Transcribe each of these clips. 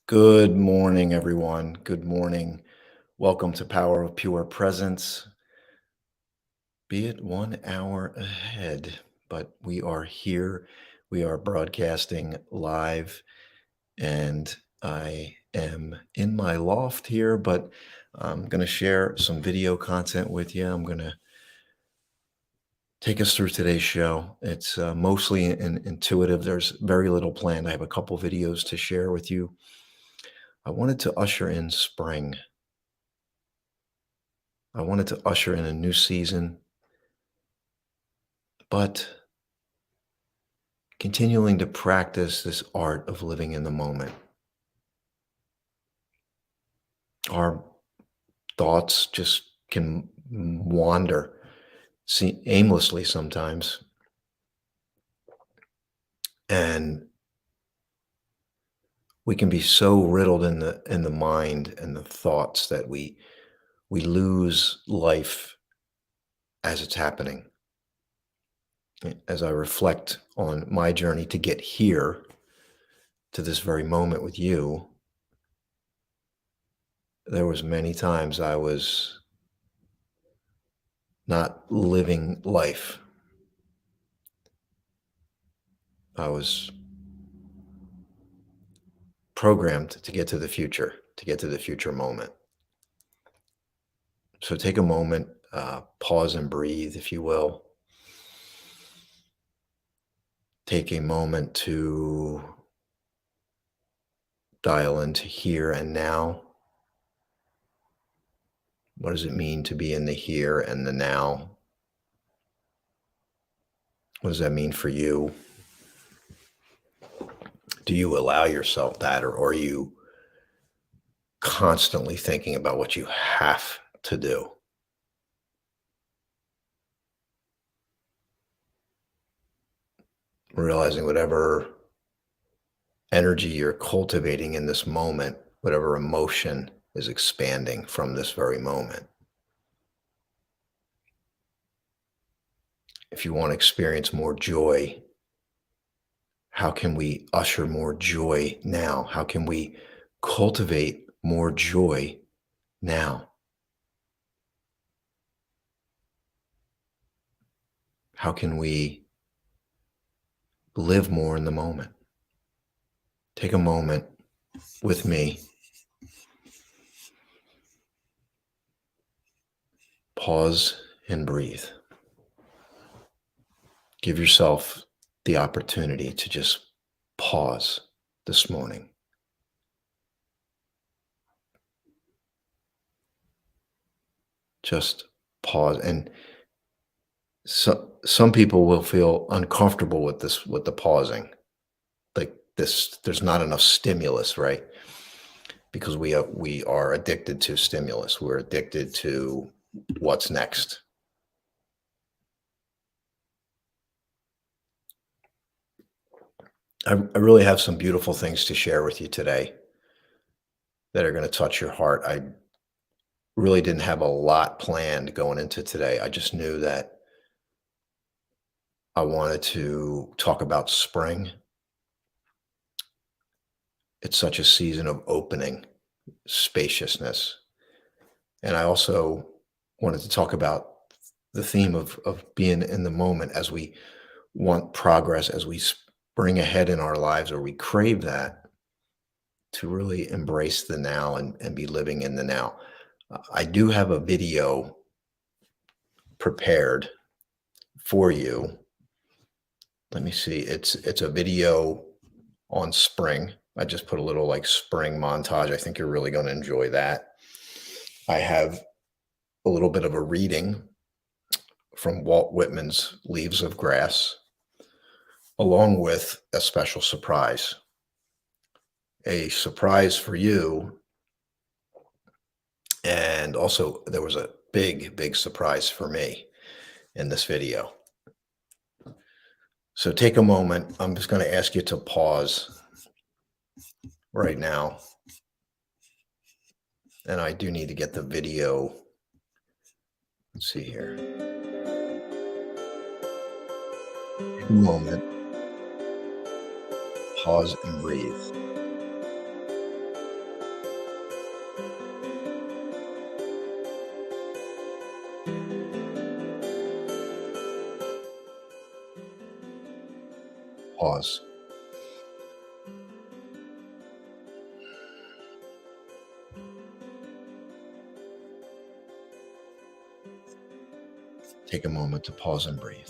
Good morning, everyone. Good morning. Welcome to Power of Pure Presence. Be it 1 hour ahead, but we are here. We are broadcasting live, and I am in my loft here, but I'm going to share some video content with you. I'm going to take us through today's show. It's mostly intuitive. There's very little planned. I have a couple videos to share with you. I wanted to usher in spring. I wanted to usher in a new season, but continuing to practice this art of living in the moment. Our thoughts just can wander aimlessly sometimes, and we can be so riddled in the mind and the thoughts that we lose life as it's happening. As I reflect on my journey to get here to this very moment with you, there was many times I was not living life. I was programmed to get to the future, to get to the future moment. So take a moment, pause and breathe, if you will. Take a moment to dial into here and now. What does it mean to be in the here and the now? What does that mean for you? Do you allow yourself that, or are you constantly thinking about what you have to do? Realizing whatever energy you're cultivating in this moment, whatever emotion is expanding from this very moment. If you want to experience more joy, how can we usher more joy now? How can we cultivate more joy now? How can we live more in the moment? Take a moment with me. Pause and breathe. Give yourself the opportunity to just pause this morning. Just pause. And some people will feel uncomfortable with this, with the pausing. Like this, there's not enough stimulus, right? Because we are addicted to stimulus. We're addicted to what's next. I really have some beautiful things to share with you today that are going to touch your heart. I really didn't have a lot planned going into today. I just knew that I wanted to talk about spring. It's such a season of opening, spaciousness. And I also wanted to talk about the theme of being in the moment as we want progress, as we spring ahead in our lives, or we crave that, to really embrace the now and be living in the now. I do have a video prepared for you. Let me see. It's a video on spring. I just put a little like spring montage. I think you're really going to enjoy that. I have a little bit of a reading from Walt Whitman's Leaves of Grass, along with a special surprise. A surprise for you. And also, there was a big, big surprise for me in this video. So take a moment. I'm just going to ask you to pause right now. And I do need to get the video. Let's see here. Take a moment. Pause and breathe. Pause. Take a moment to pause and breathe.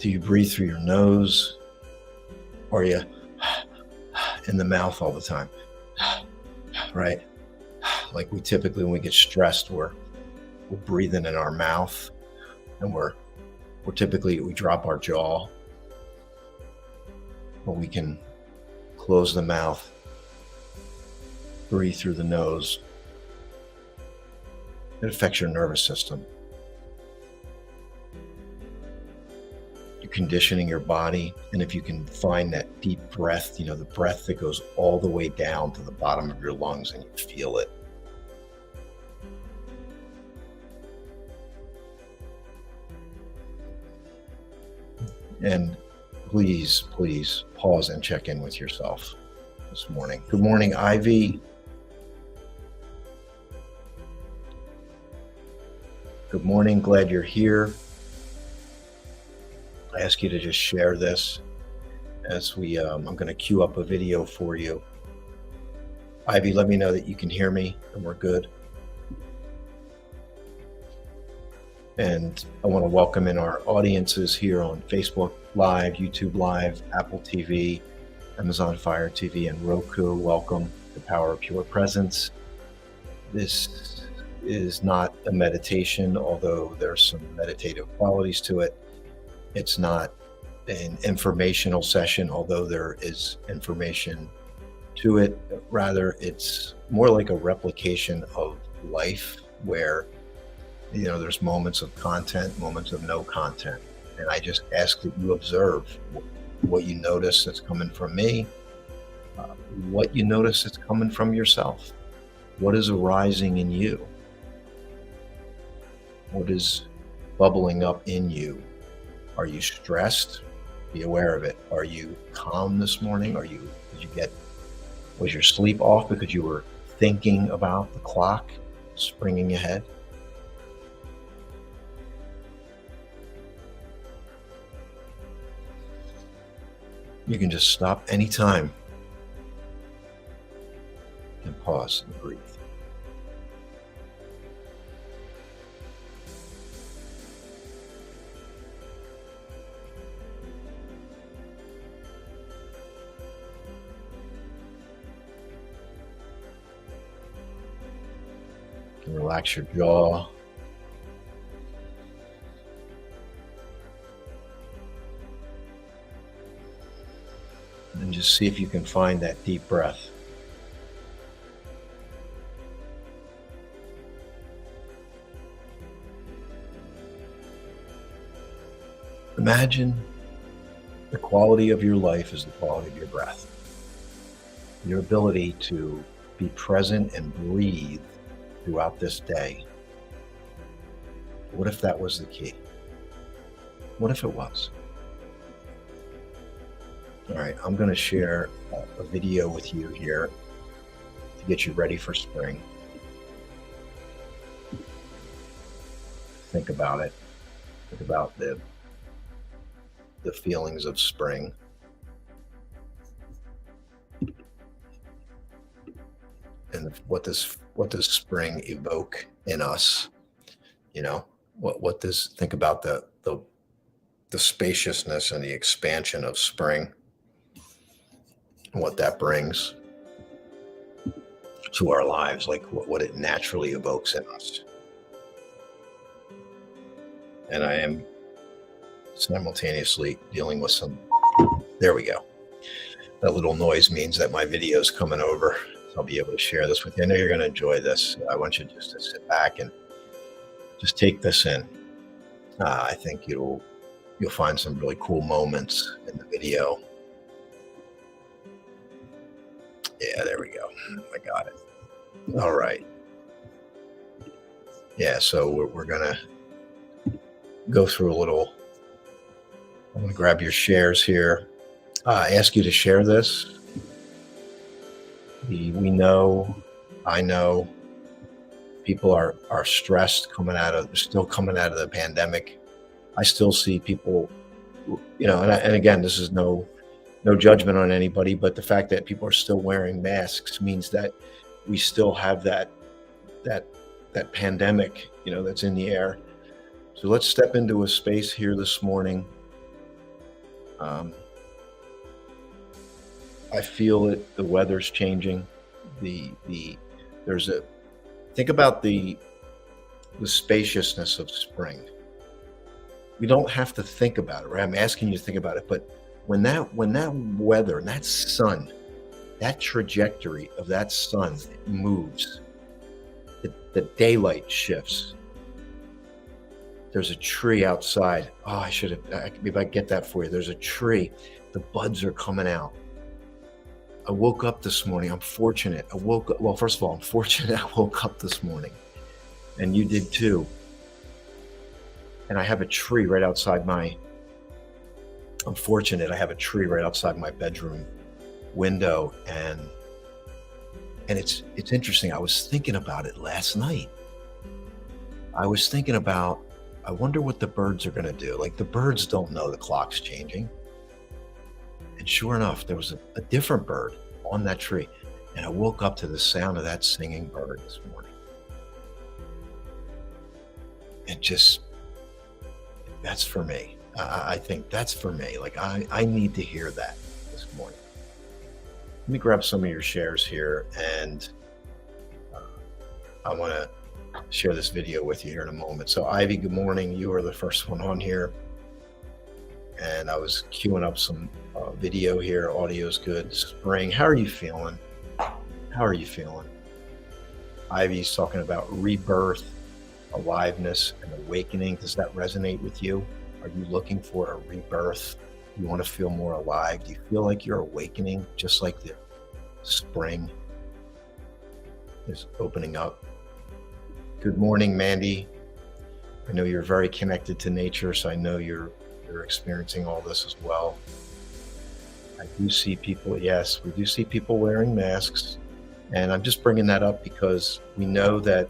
Do you breathe through your nose, or are you in the mouth all the time? Right? Like we typically, when we get stressed, we're breathing in our mouth, and we're typically, we drop our jaw, but we can close the mouth, breathe through the nose. It affects your nervous system. You're conditioning your body. And if you can find that deep breath, the breath that goes all the way down to the bottom of your lungs and you feel it. And please, please pause and check in with yourself this morning. Good morning, Ivy. Good morning. Glad you're here. I ask you to just share this as I'm going to queue up a video for you. Ivy, let me know that you can hear me and we're good. And I want to welcome in our audiences here on Facebook Live, YouTube Live, Apple TV, Amazon Fire TV, and Roku. Welcome to Power of Pure Presence. This is not a meditation, although there's some meditative qualities to it. It's not an informational session, although there is information to it. Rather, it's more like a replication of life where, there's moments of content, moments of no content. And I just ask that you observe what you notice that's coming from me, what you notice that's coming from yourself. What is arising in you? What is bubbling up in you? Are you stressed? Be aware of it. Are you calm this morning? Was your sleep off because you were thinking about the clock springing ahead? You can just stop anytime and pause and breathe. And relax your jaw. And just see if you can find that deep breath. Imagine the quality of your life is the quality of your breath. Your ability to be present and breathe throughout this day. What if that was the key? What if it was? All right, I'm going to share a video with you here to get you ready for spring. Think about it. Think about the feelings of spring. And what does spring evoke in us? Think about the the spaciousness and the expansion of spring, and what that brings to our lives, like what it naturally evokes in us. And I am simultaneously dealing with some, there we go. That little noise means that my video is coming over. So I'll be able to share this with you. I know you're going to enjoy this. I want you just to sit back and just take this in. I think you'll find some really cool moments in the video. Yeah, there we go. I got it. All right. Yeah, so we're going to go through a little. I'm going to grab your shares here. I ask you to share this. We know, I know, people are stressed still coming out of the pandemic. I still see people, and again, this is no judgment on anybody, but the fact that people are still wearing masks means that we still have that pandemic, that's in the air. So let's step into a space here this morning. I feel it. The weather's changing. Think about the spaciousness of spring. We don't have to think about it, right? I'm asking you to think about it, but when that weather and that sun, that trajectory of that sun moves, the daylight shifts. There's a tree outside. Oh, maybe I get that for you. There's a tree. The buds are coming out. I woke up this morning. I'm fortunate. First of all, I'm fortunate I woke up this morning, and you did too. And I have a tree right outside I'm fortunate. I have a tree right outside my bedroom window, and it's interesting. I was thinking about it last night. I was thinking about, I wonder what the birds are going to do. Like, the birds don't know the clock's changing. And sure enough, there was a different bird on that tree. And I woke up to the sound of that singing bird this morning. And that's for me. I think that's for me. Like, I need to hear that this morning. Let me grab some of your shares here, and I want to share this video with you here in a moment. So Ivy, good morning. You are the first one on here. And I was queuing up some video here. Audio's good. Spring, how are you feeling? How are you feeling? Ivy's talking about rebirth, aliveness, and awakening. Does that resonate with you? Are you looking for a rebirth? Do you want to feel more alive? Do you feel like you're awakening, just like the spring is opening up? Good morning, Mandy. I know you're very connected to nature, so I know you're experiencing all this as well. I do see people, yes, we do see people wearing masks. And I'm just bringing that up because we know that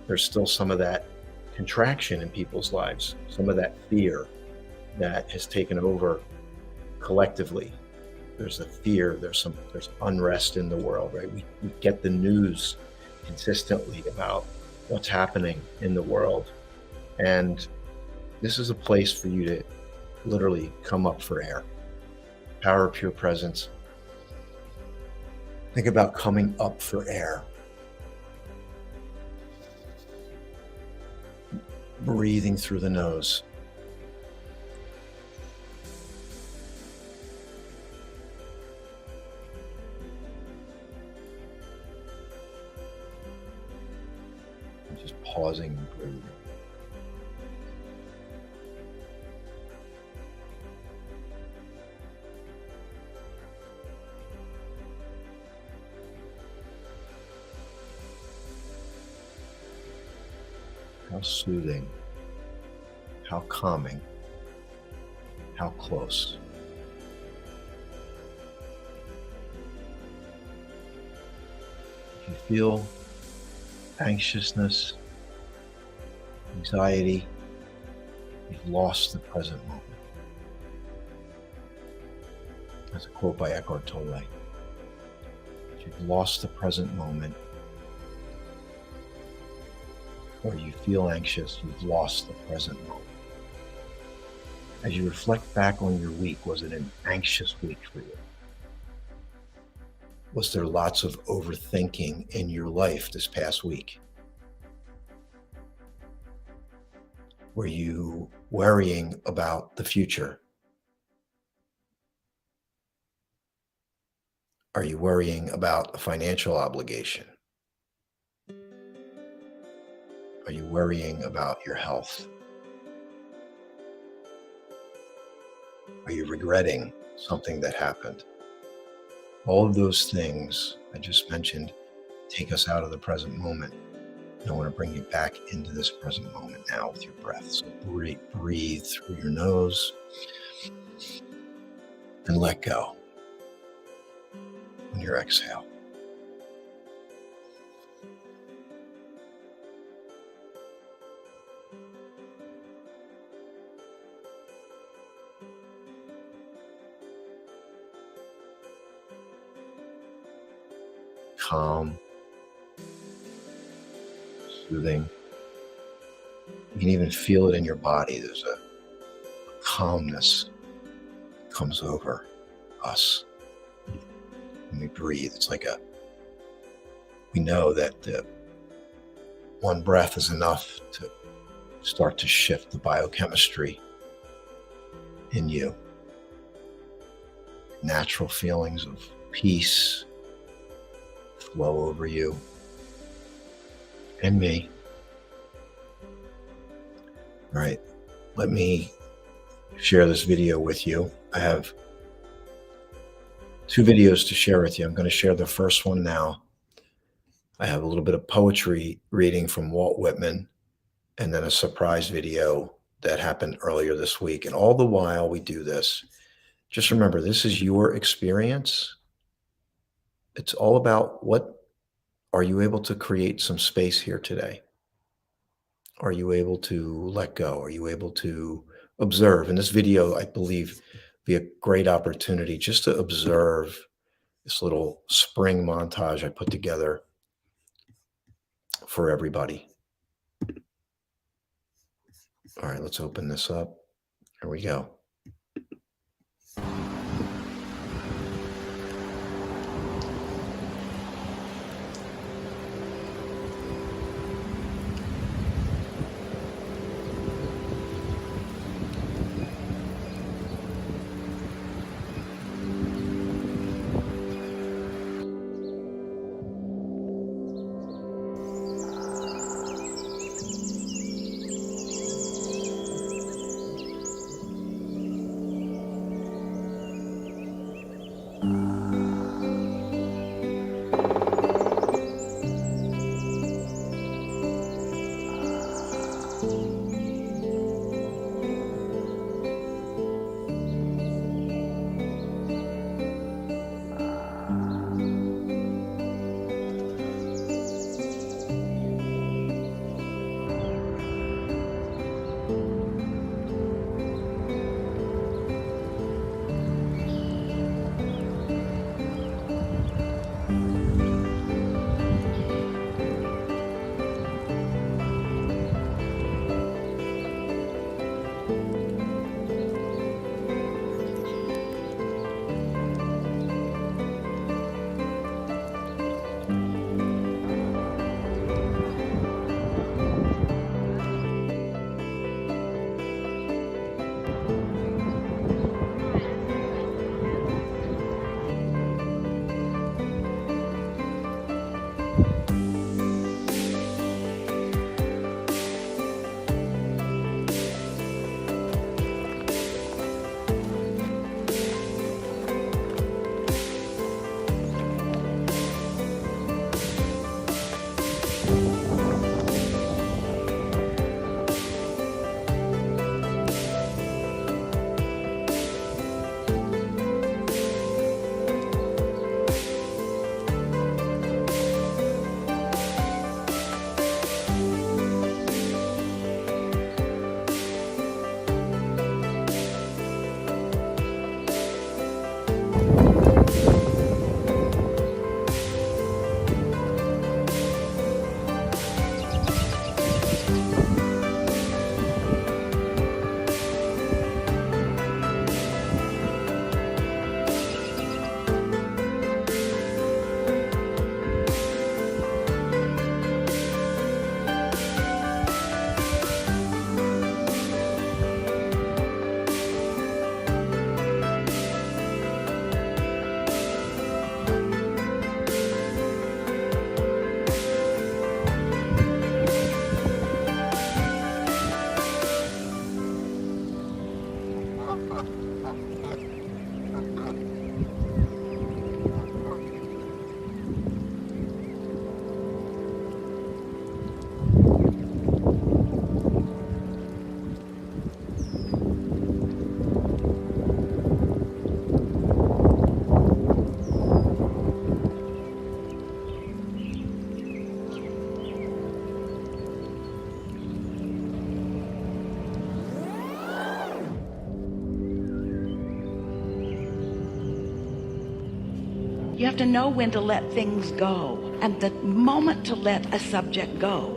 there's still some of that contraction in people's lives, some of that fear that has taken over collectively. There's a fear, there's unrest in the world, right? We get the news consistently about what's happening in the world. And this is a place for you to literally come up for air. Power of pure presence. Think about coming up for air. Breathing through the nose. And just pausing and breathing. How soothing, how calming, how close. If you feel anxiousness, anxiety, you've lost the present moment. That's a quote by Eckhart Tolle. If you've lost the present moment, or you feel anxious, you've lost the present moment. As you reflect back on your week, was it an anxious week for you? Was there lots of overthinking in your life this past week? Were you worrying about the future? Are you worrying about a financial obligation? Are you worrying about your health? Are you regretting something that happened? All of those things I just mentioned take us out of the present moment. I want to bring you back into this present moment now with your breath. So breathe through your nose and let go on your exhale. Calm, soothing. You can even feel it in your body. There's a calmness that comes over us when we breathe. It's like we know that the one breath is enough to start to shift the biochemistry in you. Natural feelings of peace flow over you and me. All right, let me share this video with you. I have 2 videos to share with you. I'm going to share the first one now. I have a little bit of poetry reading from Walt Whitman, and then a surprise video that happened earlier this week. And all the while we do this, just remember, this is your experience. It's all about what are you able to create some space here today? Are you able to let go? Are you able to observe? And this video, I believe, be a great opportunity just to observe this little spring montage I put together for everybody. All right, let's open this up. Here we go. You have to know when to let things go. And the moment to let a subject go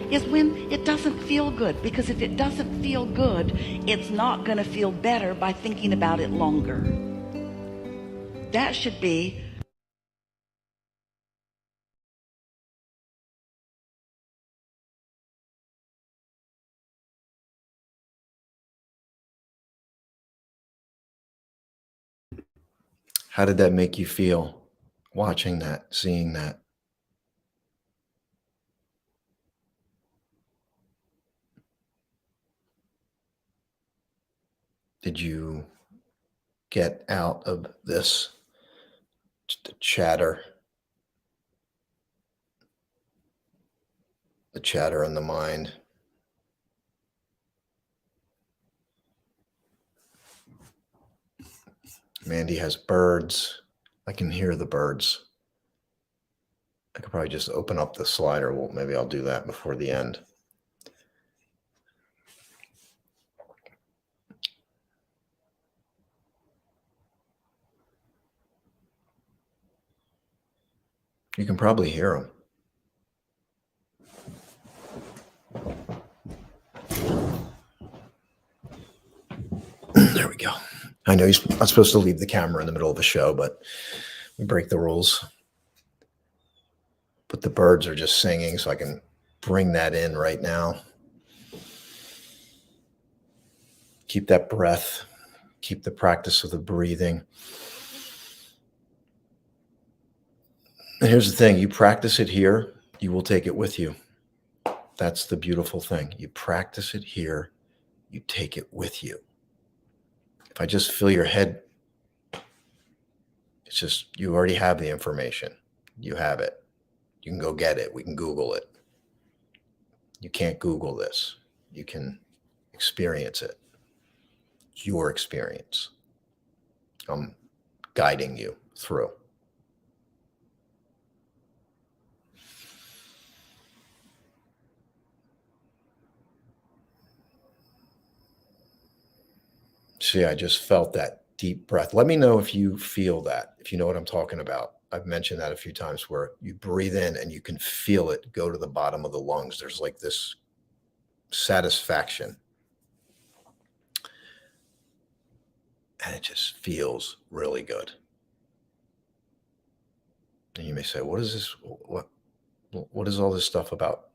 is when it doesn't feel good. Because if it doesn't feel good, it's not going to feel better by thinking about it longer. That should be How did that make you feel watching that, seeing that? Did you get out of this the chatter, the chatter in the mind? Mandy has birds. I can hear the birds. I could probably just open up the slider. Well, maybe I'll do that before the end. You can probably hear them. There we go. I know you're not supposed to leave the camera in the middle of a show, but we break the rules. But the birds are just singing, so I can bring that in right now. Keep that breath. Keep the practice of the breathing. And here's the thing, you practice it here, you will take it with you. That's the beautiful thing. You practice it here, you take it with you. If I just fill your head, it's just, you already have the information. You have it. You can go get it. We can Google it. You can't Google this. You can experience it. It's your experience. I'm guiding you through. See, I just felt that deep breath. Let me know if you feel that, if you know what I'm talking about. I've mentioned that a few times where you breathe in and you can feel it go to the bottom of the lungs. There's like this satisfaction. And it just feels really good. And you may say, what is this? What is all this stuff about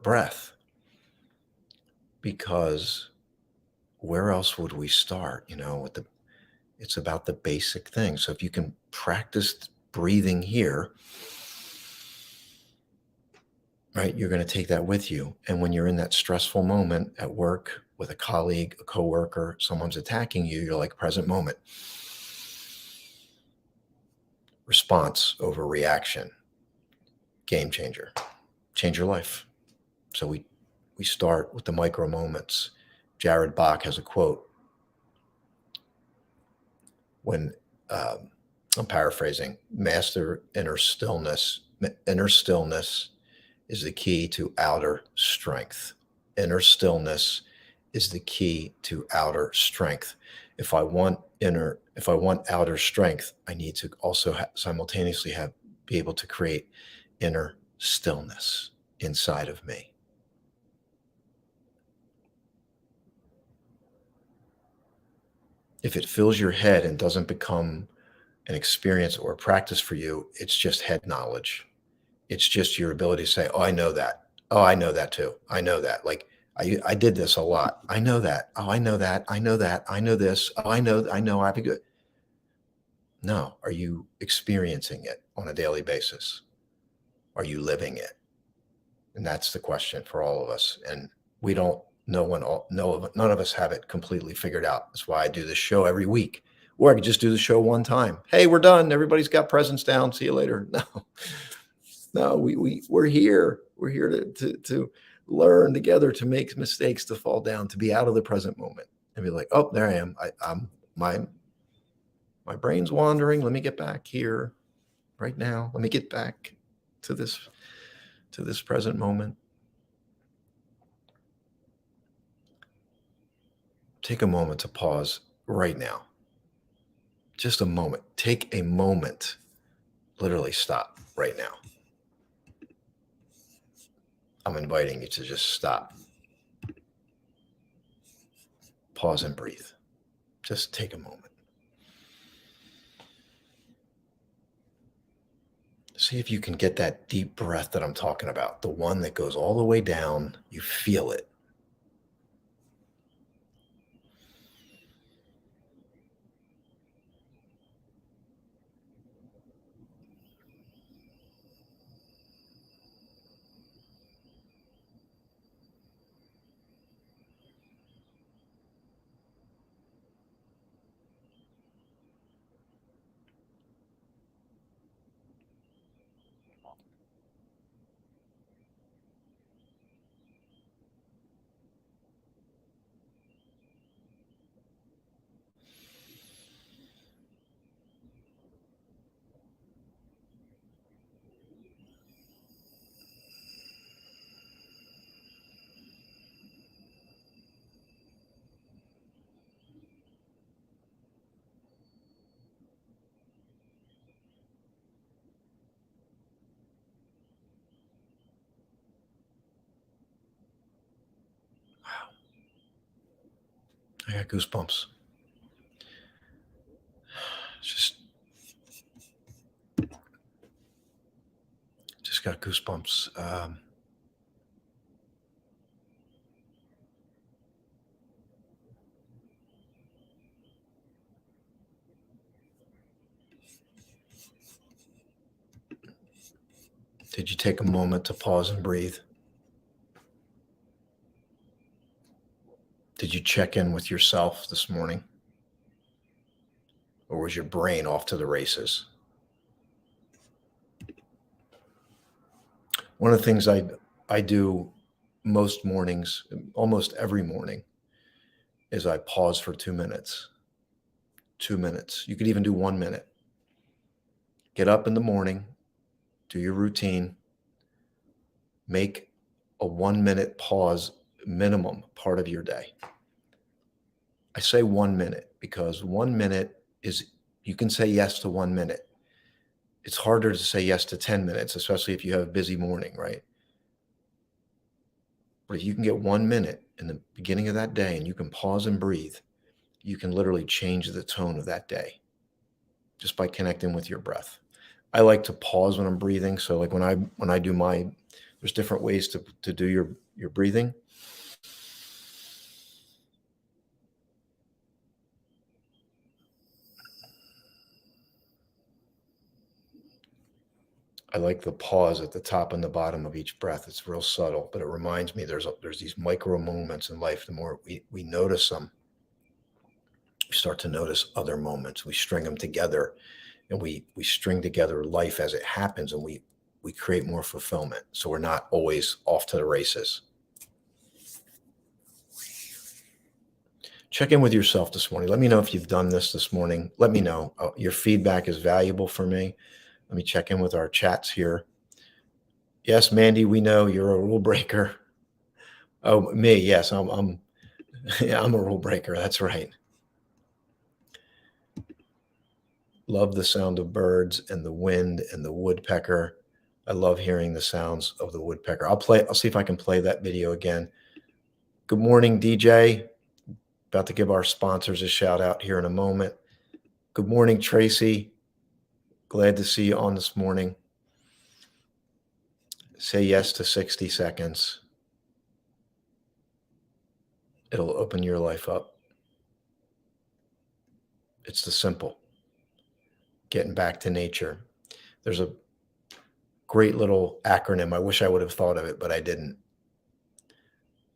breath? Because where else would we start? It's about the basic things. So if you can practice breathing here, right, you're going to take that with you. And when you're in that stressful moment at work with a colleague, a coworker, someone's attacking you, you're like, present moment. Response over reaction. Game changer. Change your life. So we start with the micro moments. Jared Bach has a quote when I'm paraphrasing, master inner stillness. Inner stillness is the key to outer strength. Inner stillness is the key to outer strength. If I want outer strength, I need to also simultaneously be able to create inner stillness inside of me. If it fills your head and doesn't become an experience or a practice for you, it's just head knowledge. It's just your ability to say, oh, I know that. Oh, I know that too. I know that. Like I did this a lot. I know that. Oh, I know that. I know that. I know this. Oh, I know I'd be good. No. Are you experiencing it on a daily basis? Are you living it? And that's the question for all of us. And we don't none of us have it completely figured out. That's why I do this show every week. Or I could just do the show one time. Hey, we're done. Everybody's got presents down. See you later. No, we're here. We're here to learn together, to make mistakes, to fall down, to be out of the present moment and be like, oh, there I am. I'm my brain's wandering. Let me get back here right now. Let me get back to this present moment. Take a moment to pause right now. Just a moment. Take a moment. Literally stop right now. I'm inviting you to just stop. Pause and breathe. Just take a moment. See if you can get that deep breath that I'm talking about, the one that goes all the way down. You feel it. I got goosebumps. Just got goosebumps. Did you take a moment to pause and breathe? Did you check in with yourself this morning? Or was your brain off to the races? One of the things I do most mornings, almost every morning, is I pause for 2 minutes. 2 minutes. You could even do 1 minute. Get up in the morning, do your routine, make a 1 minute pause minimum part of your day. I say 1 minute because 1 minute is, you can say yes to 1 minute. It's harder to say yes to 10 minutes, especially if you have a busy morning, right? But if you can get 1 minute in the beginning of that day and you can pause and breathe, you can literally change the tone of that day just by connecting with your breath. I like to pause when I'm breathing. So like when I do there's different ways to do your breathing. I like the pause at the top and the bottom of each breath. It's real subtle, but it reminds me there's these micro moments in life. The more we notice them, we start to notice other moments. We string them together, and we string together life as it happens, and we create more fulfillment. So we're not always off to the races. Check in with yourself this morning. Let me know if you've done this morning. Let me know. Your feedback is valuable for me. Let me check in with our chats here. Yes, Mandy, we know you're a rule breaker. Oh, me, yes, yeah, I'm a rule breaker. That's right. Love the sound of birds and the wind and the woodpecker. I love hearing the sounds of the woodpecker. I'll see if I can play that video again. Good morning, DJ. About to give our sponsors a shout out here in a moment. Good morning, Tracy. Glad to see you on this morning. Say yes to 60 seconds. It'll open your life up. It's the simple. Getting back to nature. There's a great little acronym. I wish I would have thought of it, but I didn't.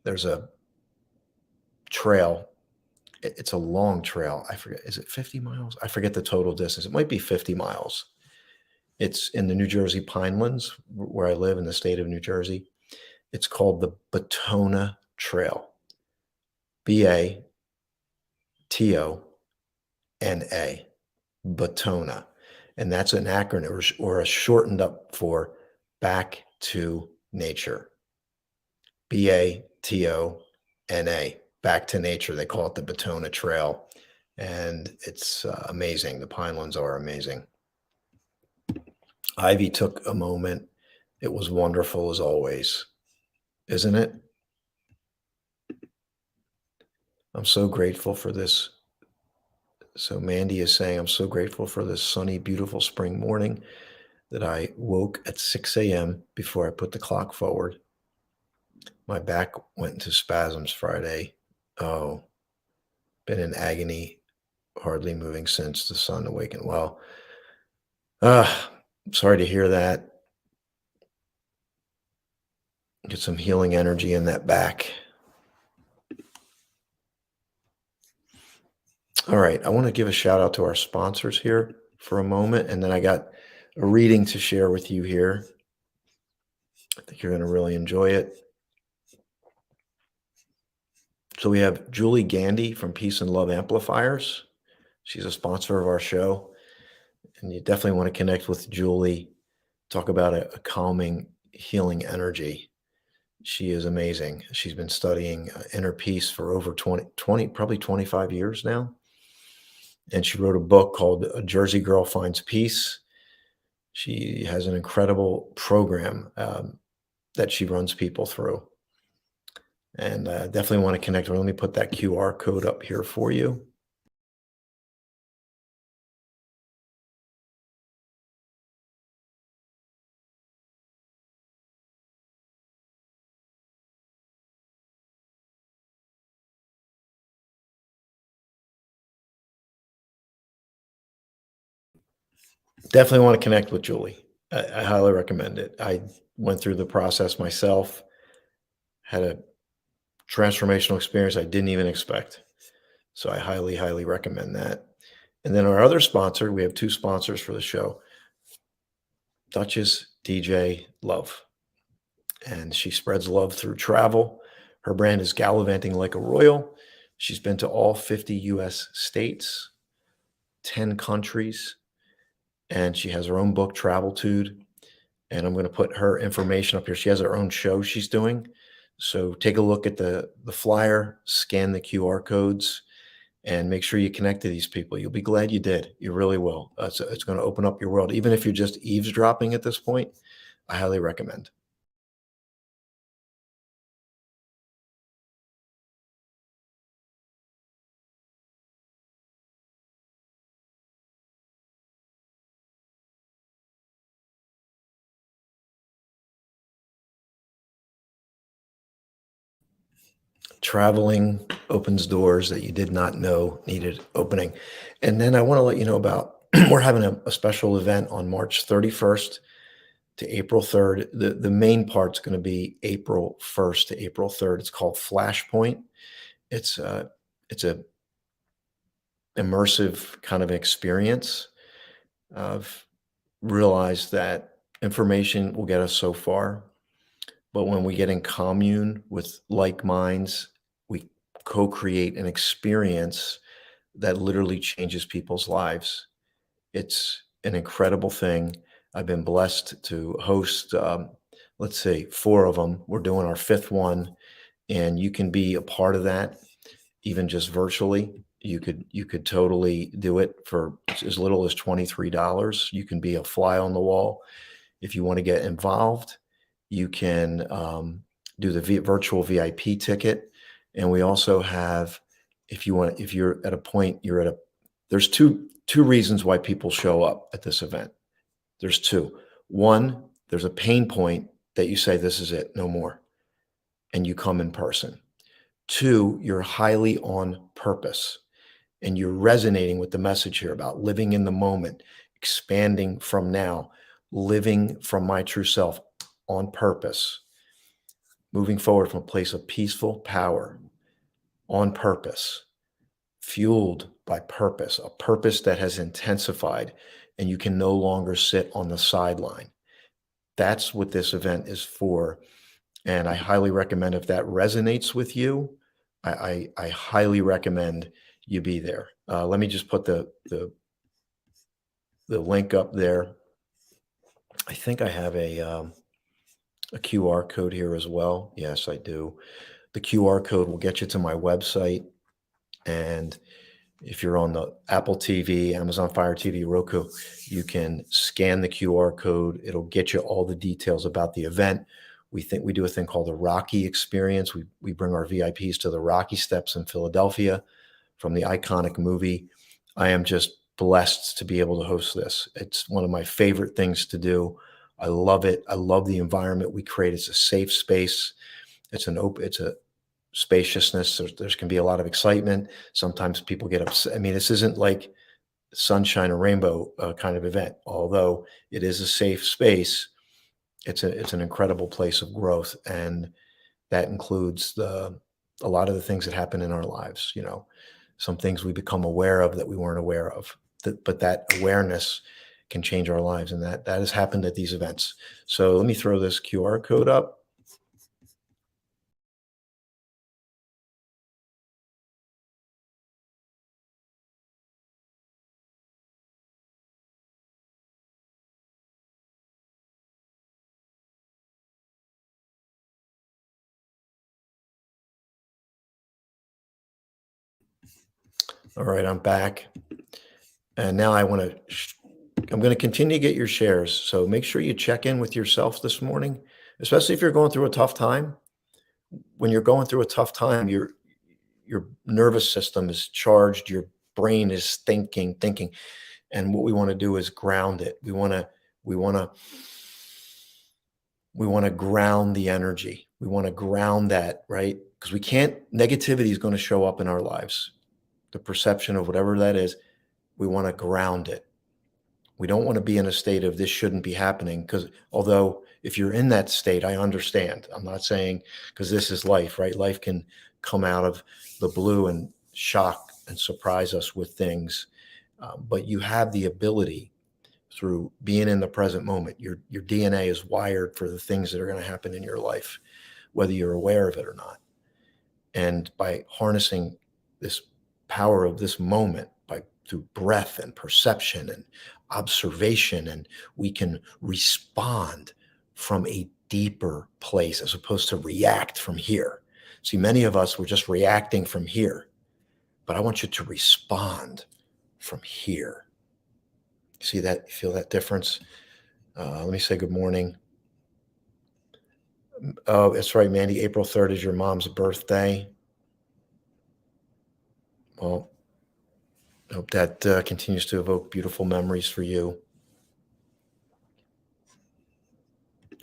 There's a trail. It's a long trail. I forget, is it 50 miles? I forget the total distance. It might be 50 miles. It's in the New Jersey Pinelands, where I live in the state of New Jersey. It's called the Batona Trail. Batona, Batona. And that's an acronym or a shortened up for Back to Nature. Batona, Back to Nature. They call it the Batona Trail. And it's amazing. The Pinelands are amazing. Ivy took a moment. It was wonderful as always, isn't it? I'm so grateful for this. So Mandy is saying, I'm so grateful for this sunny, beautiful spring morning that I woke at 6 a.m. before I put the clock forward. My back went into spasms Friday. Oh, been in agony, hardly moving since the sun awakened. Well, sorry to hear that. Get some healing energy in that back. All right, I want to give a shout out to our sponsors here for a moment, and then I got a reading to share with you here. I think you're going to really enjoy it. So we have Julie Gandy from Peace and Love Amplifiers. She's a sponsor of our show, and you definitely want to connect with Julie. Talk about a calming, healing energy. She is amazing. She's been studying inner peace for over 20, probably 25 years now. And she wrote a book called A Jersey Girl Finds Peace. She has an incredible program that she runs people through. And definitely want to connect. Let me put that QR code up here for you. Definitely want to connect with Julie. I highly recommend it. I went through the process myself, had a transformational experience I didn't even expect. So I highly, highly recommend that. And then our other sponsor, we have two sponsors for the show, Duchess DJ Love. And she spreads love through travel. Her brand is Gallivanting Like a Royal. She's been to all 50 US states, 10 countries, and she has her own book, Traveltude. And I'm going to put her information up here. She has her own show she's doing. So take a look at the flyer, scan the QR codes, and make sure you connect to these people. You'll be glad you did. You really will. It's going to open up your world. Even if you're just eavesdropping at this point, I highly recommend. Traveling opens doors that you did not know needed opening. And then I want to let you know about we're having a special event on March 31st to April 3rd. The main part's going to be April 1st to April 3rd. It's called Flashpoint. It's a immersive kind of experience. I've realized that information will get us so far, but when we get in commune with like minds, we co-create an experience that literally changes people's lives. It's an incredible thing. I've been blessed to host, let's say, 4 of them. We're doing our 5th one, and you can be a part of that, even just virtually. You could totally do it for as little as $23. You can be a fly on the wall. If you want to get involved, you can do the virtual VIP ticket. And we also have, if you're at a point, there's two reasons why people show up at this event. There's 2. One, there's a pain point that you say, this is it, no more. And you come in person. 2, you're highly on purpose and you're resonating with the message here about living in the moment, expanding from now, living from my true self on purpose, moving forward from a place of peaceful power on purpose, fueled by purpose, a purpose that has intensified, and you can no longer sit on the sideline. That's what this event is for. And I highly recommend, if that resonates with you, I highly recommend you be there. Let me just put the link up there. I think I have a QR code here as well. Yes, I do. The QR code will get you to my website. And if you're on the Apple TV, Amazon Fire TV, Roku, you can scan the QR code. It'll get you all the details about the event. We do a thing called the Rocky Experience. We bring our VIPs to the Rocky Steps in Philadelphia from the iconic movie. I am just blessed to be able to host this. It's one of my favorite things to do. I love it. I love the environment we create. It's a safe space. It's a spaciousness. There's can be a lot of excitement. Sometimes people get upset. I mean, this isn't like sunshine and rainbow kind of event. Although it is a safe space, it's an incredible place of growth, and that includes a lot of the things that happen in our lives. Some things we become aware of that we weren't aware of. But that awareness can change our lives, and that has happened at these events. So let me throw this QR code up. All right, I'm back. And now I'm going to continue to get your shares. So make sure you check in with yourself this morning, especially if you're going through a tough time. When you're going through a tough time, your nervous system is charged, your brain is thinking. And what we want to do is ground it. We want to ground the energy. We want to ground that, right? Because negativity is going to show up in our lives. The perception of whatever that is, we want to ground it. We don't want to be in a state of this shouldn't be happening, because although if you're in that state, I understand. I'm not saying, because this is life, right? Life can come out of the blue and shock and surprise us with things. But you have the ability, through being in the present moment. Your DNA is wired for the things that are going to happen in your life, whether you're aware of it or not. And by harnessing this power of this moment, through breath and perception and observation, and we can respond from a deeper place as opposed to react from here. See, many of us were just reacting from here, but I want you to respond from here. See that? Feel that difference? Let me say good morning. Oh, that's right, Mandy. April 3rd is your mom's birthday. Well, I hope that continues to evoke beautiful memories for you.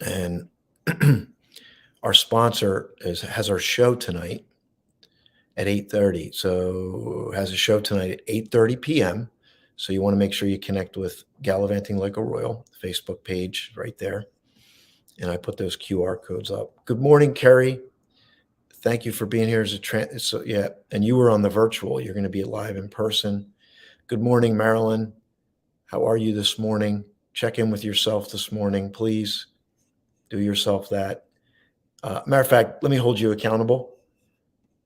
And our sponsor has our show tonight at 8:30. So has a show tonight at 8:30 p.m. So you want to make sure you connect with Gallivanting Like a Royal Facebook page right there. And I put those QR codes up. Good morning, Kerry. Thank you for being here so yeah, and you were on the virtual. You're going to be live in person. Good morning, Marilyn. How are you this morning? Check in with yourself this morning, please. Do yourself that. Matter of fact, let me hold you accountable.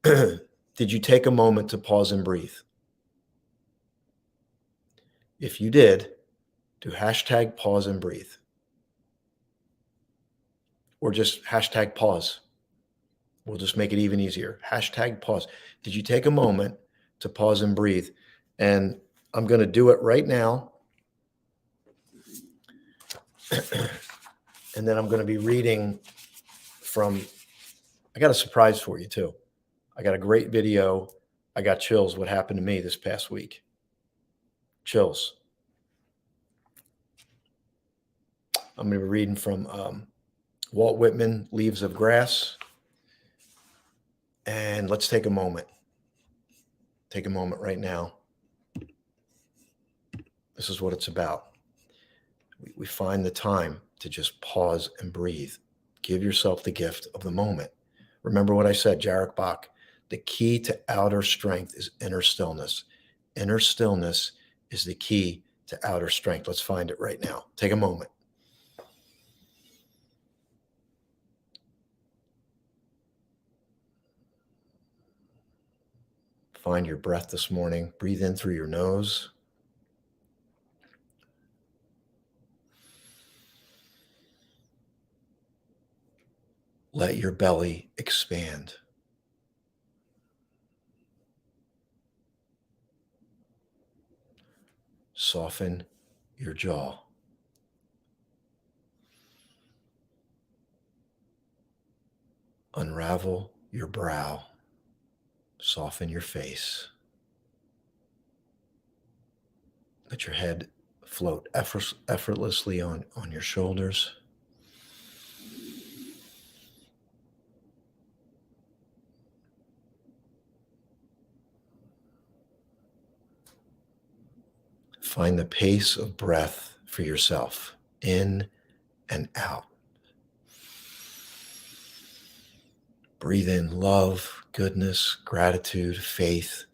Did you take a moment to pause and breathe? If you did, do hashtag pause and breathe. Or just hashtag pause. We'll just make it even easier. Hashtag pause. Did you take a moment to pause and breathe? And I'm going to do it right now. And then I'm going to be reading I got a surprise for you too. I got a great video. I got chills. What happened to me this past week? Chills. I'm going to be reading from Walt Whitman, Leaves of Grass. And let's take a moment. Take a moment right now. This is what it's about. We find the time to just pause and breathe. Give yourself the gift of the moment. Remember what I said, Jarek Bach, The key to outer strength is inner stillness. Inner stillness is the key to outer strength. Let's find it right now. Take a moment. Find your breath this morning. Breathe in through your nose. Let your belly expand. Soften your jaw. Unravel your brow. Soften your face. Let your head float effortlessly on your shoulders. Find the pace of breath for yourself, in and out. Breathe in love, goodness, gratitude, faith.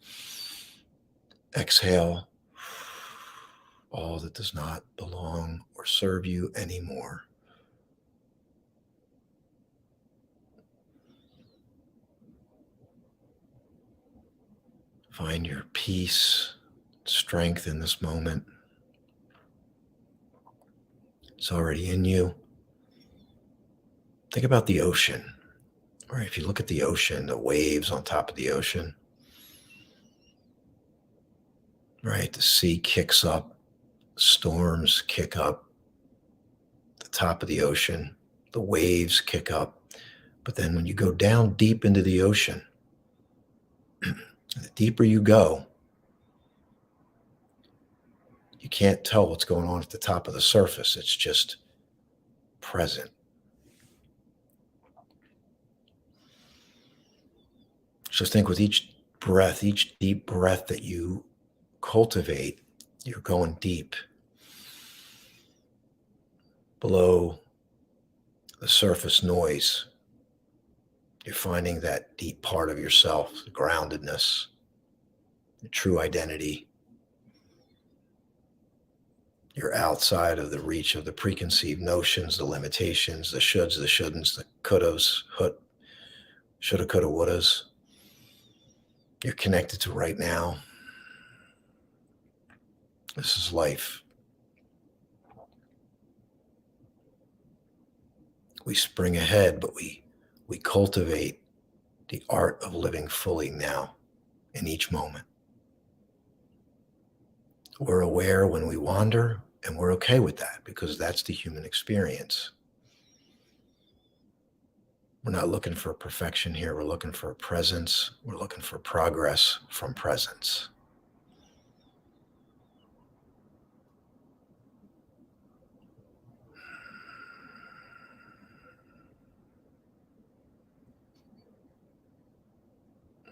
Exhale all that does not belong or serve you anymore. Find your peace, strength in this moment. It's already in you. Think about the ocean. All right, if you look at the ocean, the waves on top of the ocean, right, the sea kicks up, storms kick up, the top of the ocean, the waves kick up. But then when you go down deep into the ocean, the deeper you go, you can't tell what's going on at the top of the surface. It's just present. So think with each breath, each deep breath that you cultivate, you're going deep below the surface noise. You're finding that deep part of yourself, the groundedness, the true identity. You're outside of the reach of the preconceived notions, the limitations, the shoulds, the shouldn'ts, the could'ves, shoulda, coulda, wouldas. You're connected to right now. This is life. We spring ahead, but we cultivate the art of living fully now in each moment. We're aware when we wander, and we're okay with that because that's the human experience. We're not looking for perfection here. We're looking for presence. We're looking for progress from presence.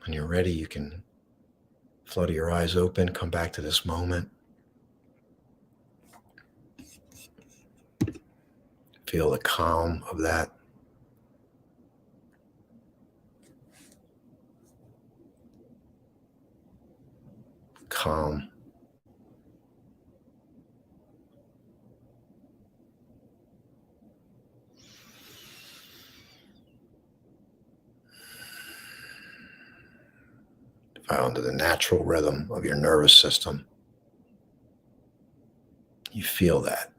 When you're ready, you can flutter your eyes open, come back to this moment. Feel the calm of that. Calm. Found to the natural rhythm of your nervous system. You feel that.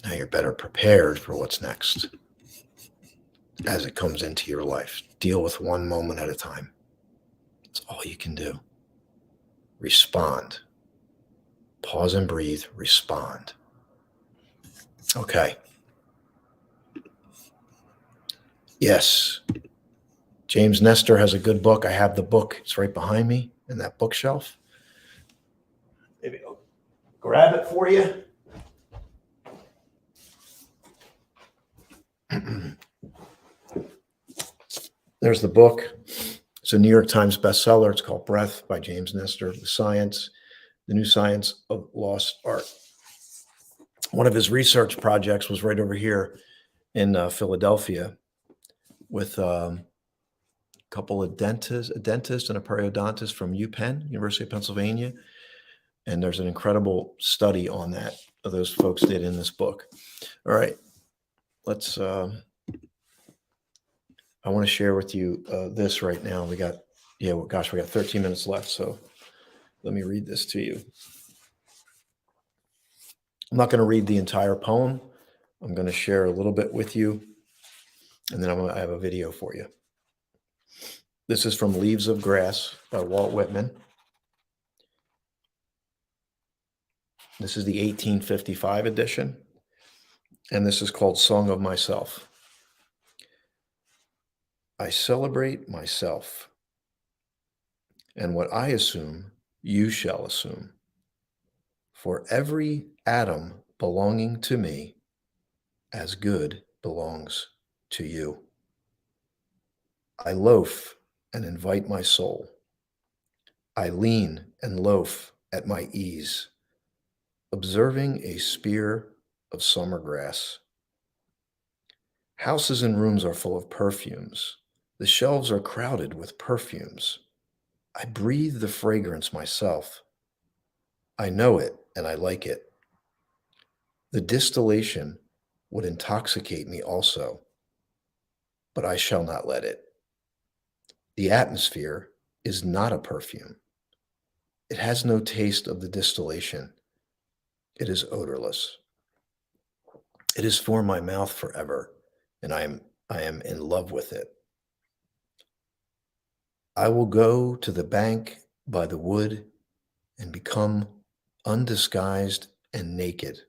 Now you're better prepared for what's next as it comes into your life. Deal with one moment at a time. That's all you can do. Respond. Pause and breathe. Respond. Okay. Yes. James Nestor has a good book. I have the book. It's right behind me in that bookshelf. Maybe I'll grab it for you. There's the book. It's a New York Times bestseller. It's called Breath by James Nestor, the new science of lost art. One of his research projects was right over here in Philadelphia with couple of dentists, a dentist and a periodontist from UPenn, University of Pennsylvania. And there's an incredible study on that those folks did in this book. All right, let's. I want to share with you this right now. We got 13 minutes left. So let me read this to you. I'm not going to read the entire poem. I'm going to share a little bit with you, and then I have a video for you. This is from Leaves of Grass by Walt Whitman. This is the 1855 edition, and this is called Song of Myself. I celebrate myself, and what I assume, you shall assume. For every atom belonging to me, as good belongs to you. I loaf and invite my soul. I lean and loaf at my ease, observing a spear of summer grass. Houses and rooms are full of perfumes. The shelves are crowded with perfumes. I breathe the fragrance myself. I know it and I like it. The distillation would intoxicate me also, but I shall not let it. The atmosphere is not a perfume. It has no taste of the distillation. It is odorless. It is for my mouth forever, and I am in love with it. I will go to the bank by the wood and become undisguised and naked.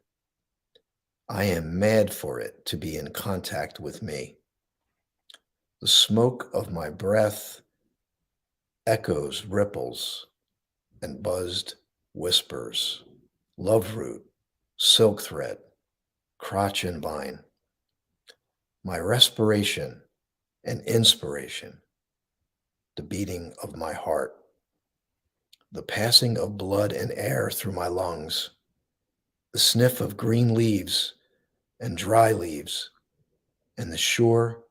I am mad for it to be in contact with me. The smoke of my breath echoes, ripples, and buzzed whispers, love root, silk thread, crotch and vine. My respiration and inspiration, the beating of my heart, the passing of blood and air through my lungs, the sniff of green leaves and dry leaves, and the sure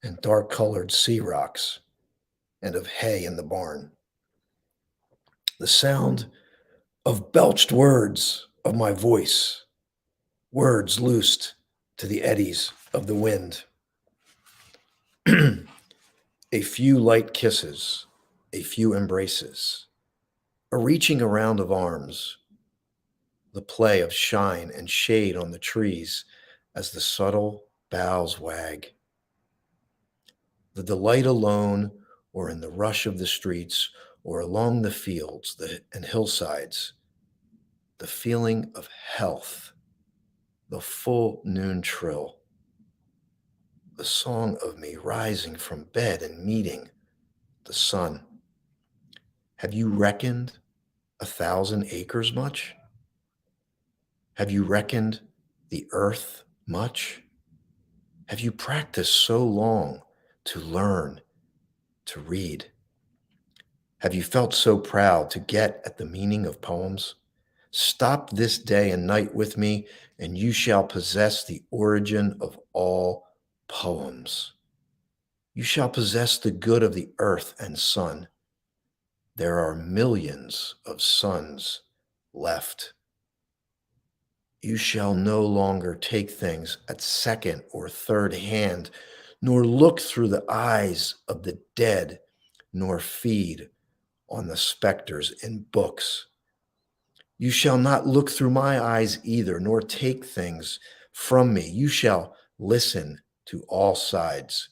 and dark colored sea rocks, and of hay in the barn. The sound of belched words of my voice, words loosed to the eddies of the wind. A few light kisses, a few embraces, a reaching around of arms, the play of shine and shade on the trees as the subtle boughs wag. The delight alone, or in the rush of the streets, or along the fields and hillsides, the feeling of health, the full noon trill, the song of me rising from bed and meeting the sun. Have you reckoned 1,000 acres much? Have you reckoned the earth much? Have you practiced so long to learn to read? Have you felt so proud to get at the meaning of poems? Stop this day and night with me, and you shall possess the origin of all poems. You shall possess the good of the earth and sun. There are millions of suns left. You shall no longer take things at second or third hand, nor look through the eyes of the dead, nor feed on the specters in books. You shall not look through my eyes either, nor take things from me. You shall listen to all sides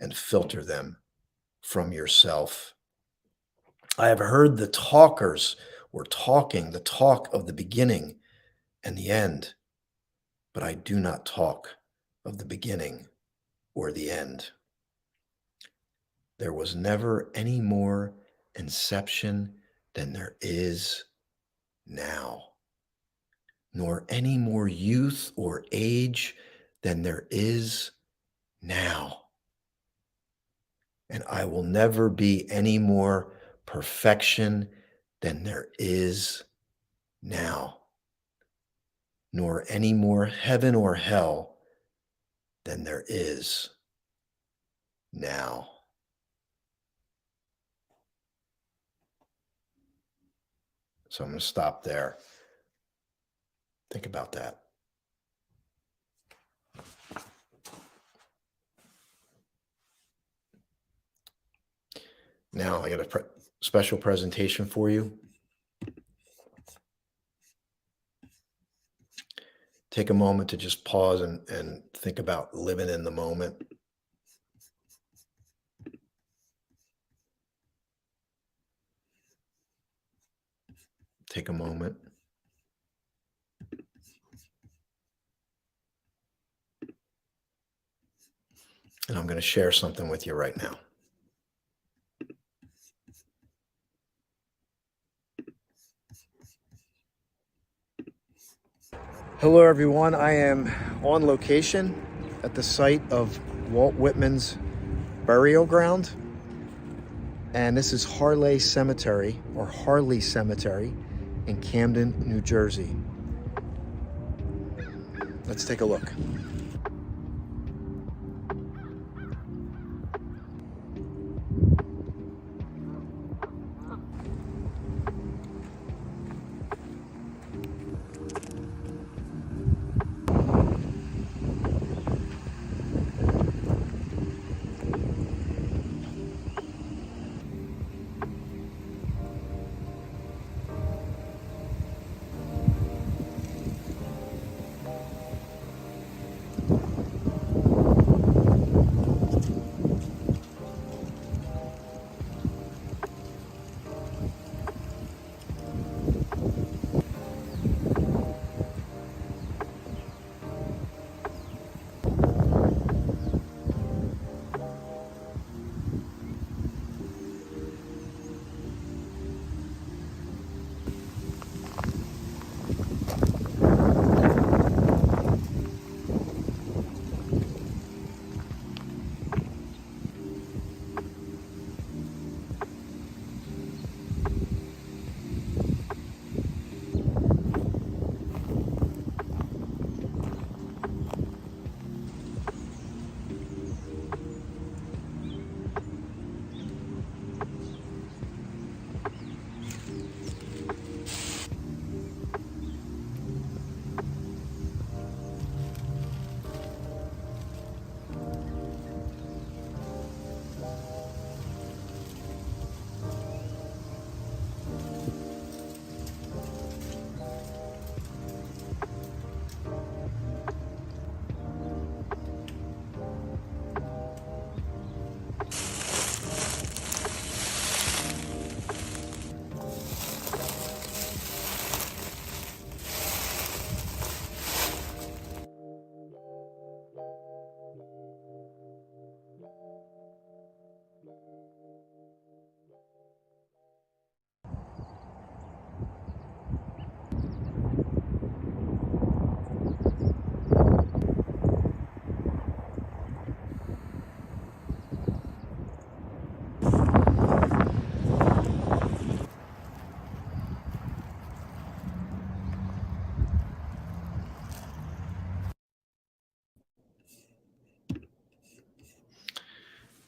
and filter them from yourself. I have heard the talkers were talking the talk of the beginning and the end, but I do not talk of the beginning or the end. There was never any more inception than there is now, nor any more youth or age than there is now. And I will never be any more perfection than there is now, nor any more heaven or hell than there is now. So I'm going to stop there. Think about that. Now I got a special presentation for you. Take a moment to just pause and think about living in the moment. Take a moment. And I'm going to share something with you right now. Hello, everyone. I am on location at the site of Walt Whitman's burial ground. And this is Harley Cemetery, or Harley Cemetery, in Camden, New Jersey. Let's take a look.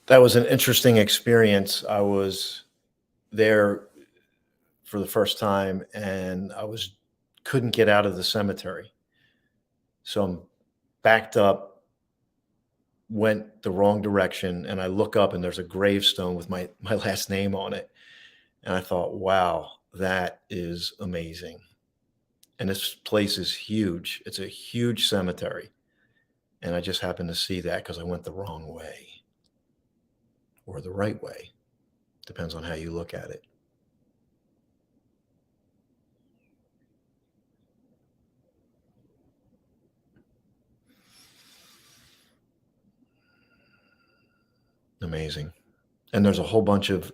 That was an interesting experience. I was there for the first time and couldn't get out of the cemetery. So I'm backed up, went the wrong direction, and I look up and there's a gravestone with my last name on it. And I thought, wow, that is amazing. And this place is huge. It's a huge cemetery. And I just happened to see that because I went the wrong way or the right way. Depends on how you look at it. Amazing. And there's a whole bunch of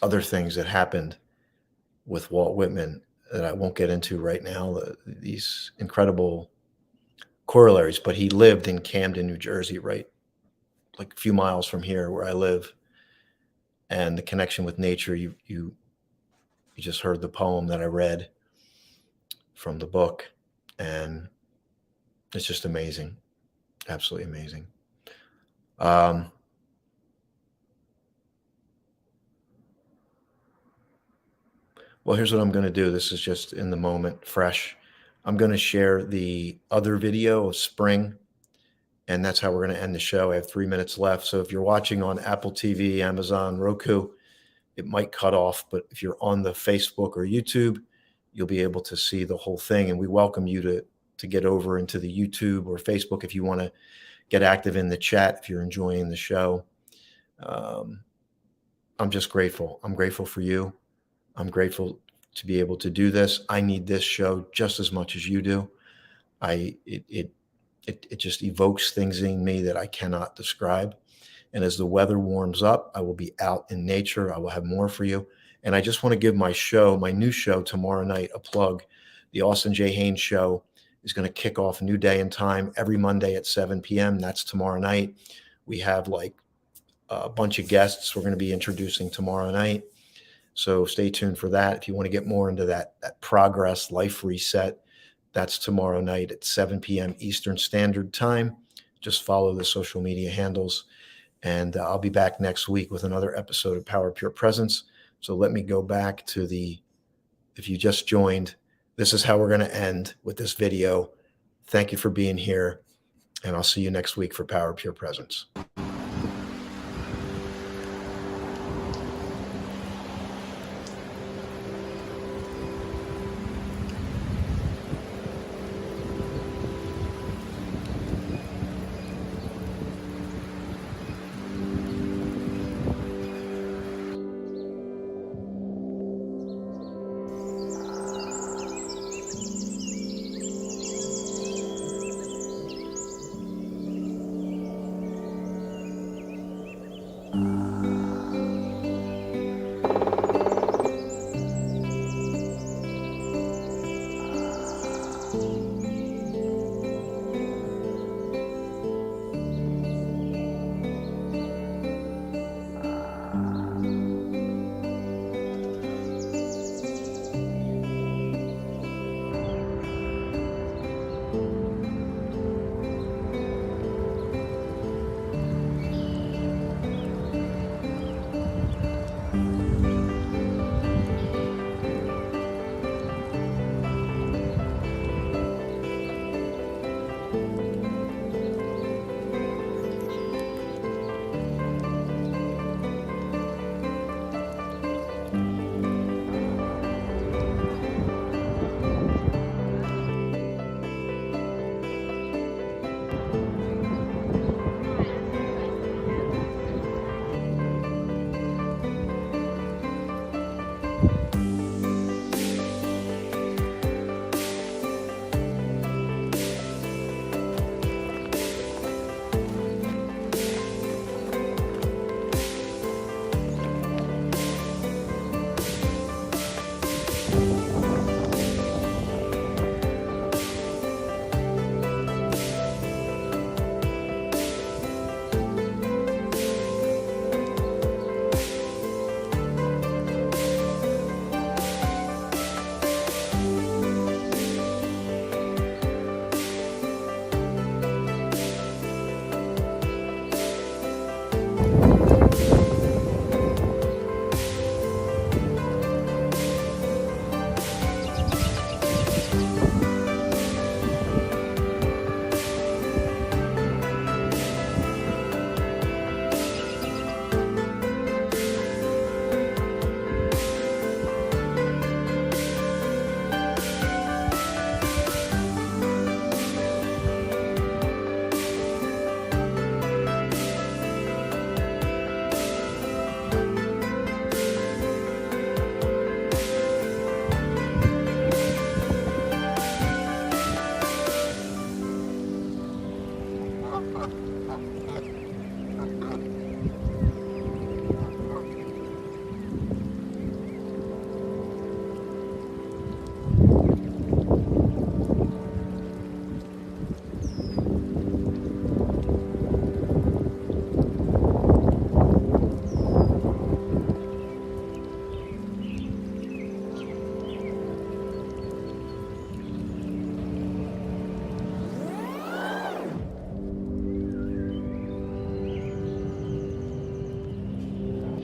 other things that happened with Walt Whitman that I won't get into right now. These incredible corollaries, but he lived in Camden, New Jersey, right, like a few miles from here where I live. And the connection with nature, you just heard the poem that I read from the book, and it's just amazing, absolutely amazing. Um, Well, here's what I'm going to do. This is just in the moment, fresh. I'm going to share the other video of spring, and that's how we're going to end the show. I have 3 minutes left. So if you're watching on Apple TV, Amazon, Roku, it might cut off. But if you're on the Facebook or YouTube, you'll be able to see the whole thing. And we welcome you to get over into the YouTube or Facebook if you want to get active in the chat if you're enjoying the show. I'm just grateful. I'm grateful for you. I'm grateful to be able to do this. I need this show just as much as you do. It just evokes things in me that I cannot describe. And as the weather warms up, I will be out in nature. I will have more for you. And I just want to give my show, my new show tomorrow night, a plug. The Austin J. Haynes Show is going to kick off a new day and time every Monday at 7 p.m. That's tomorrow night. We have like a bunch of guests we're going to be introducing tomorrow night. So stay tuned for that. If you want to get more into that progress life reset, that's tomorrow night at 7 p.m. Eastern Standard Time. Just follow the social media handles. And I'll be back next week with another episode of Power Pure Presence. So let me go back to if you just joined, this is how we're going to end with this video. Thank you for being here. And I'll see you next week for Power Pure Presence.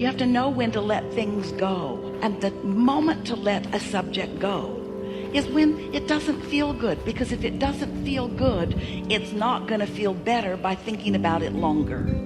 You have to know when to let things go. And the moment to let a subject go is when it doesn't feel good, because if it doesn't feel good, it's not going to feel better by thinking about it longer.